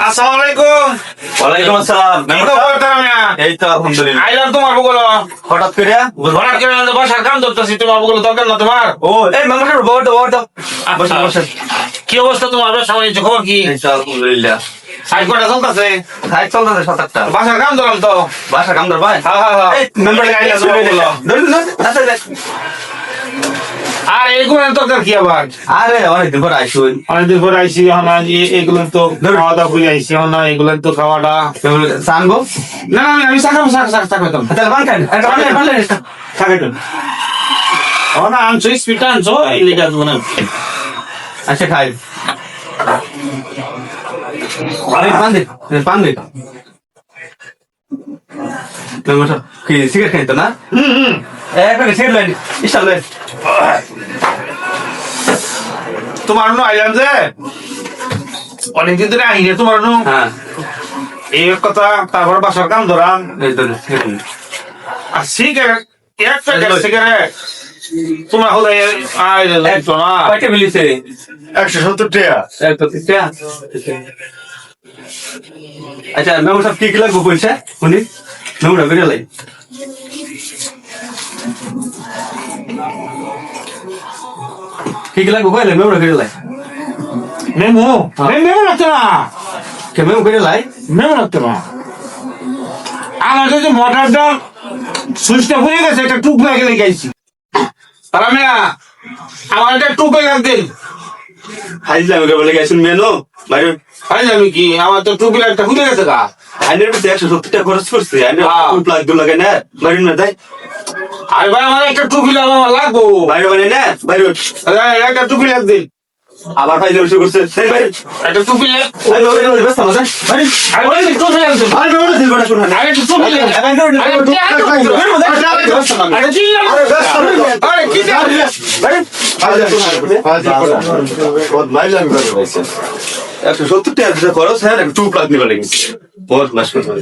আসসালামু আলাইকুম। ওয়ালাইকুম আসসালাম। কি খবর তামিয়া? এই তো আলহামদুলিল্লাহ। আইলাম তোমার বগুলো। হঠাৎ করে হঠাৎ করে বাসার কাম ধরতেছি, তোমার বগুলো দরকার না তোমার? ও এই মেম্বার বড় বসেন বসেন। কি অবস্থা তোমার? ব্যবসা বাণিজ্য খবর কি? এই তো আলহামদুলিল্লাহ। সাইড কটা চলতেছে? খাই চলতেছে 7-8টা। বাসার কাম ধরলাম তো। বাসা কামদার ভাই। হ্যাঁ হ্যাঁ হ্যাঁ। এই মেম্বার আইলাম তোমার বগুলো। আর এগুলোর দরকার কি আবার? আরে অনেকদিন পর আইসুন। অনেকদিন পরে আইসি, এগুলো তো খাওয়া দাওয়া করে আইসি, এগুলো তো খাওয়াটা। সানবো না না, আমি চা খাবো, চা খাইতাম। তাহলে বান খান। চা খাইতাম। না আনছো, স্পিডটা আনছো, এই লেগে আসবো না। আচ্ছা খাই। আরে পান দে মেম্বার সাহেব কি সিগারেট খাইতো না? একটা সিগারেট লাইন ইস্টাল লাইন। তোমার আইলাম যে অনেকদিন ধরে আইনি, তোমার হ্যাঁ এই কথা। তারপর বাসার কাম ধরাম। এই তো আর সিগারেট, এক প্যাকেট সিগারেট তোমার হলে না কয়টা মিলিছে? 170 টাকা। আচ্ছা মেম্বার সাহেব কি লাগবে পয়সা শুনি মেম্বার বেরিয়ে লাই। কি লাগবে কইলে মেম্বার বেরিয়ে লাই। মেমো মেমো লাগতো না, কে মেম্বার বেরিয়ে লাই? মেমো লাগতো না। আমার যদি মোটরটা সুইচটা হয়ে গেছে, একটা টুক লাগে লেগেছি। তারা মেয়া আমার একটা টুকে লাগতেন। হাইলাম রে বলে গেছেন মেনো বাইরে। আরে আমি কি, আমার তো টুপি একটা খুলে গেছে গা। আইনের মধ্যে 170 টাকা খরচ করছে। আইনের হ্যাঁ। প্লাগ দু লাগে না বাইরে না দেয়। আরে ভাই আমার একটা টুপি লাগবো। বাইরে মানে না বাইরে একটা টুপি লাগতেন। আবার ফাইজে শুরু করছে। সেই বাইরে একটা টুপি আই মেম্বার ব্যস্ত আছে বাইরে। আরে টুপি লাগতেন। আরে মেম্বার দিল বড় শুনুন। আরে টুপি লাগতেন। আরে কি বাইরে 170 টাকা খরচ হ্যাঁ একটু প্লাগ নিবা লাগে। বহুত মাস করতে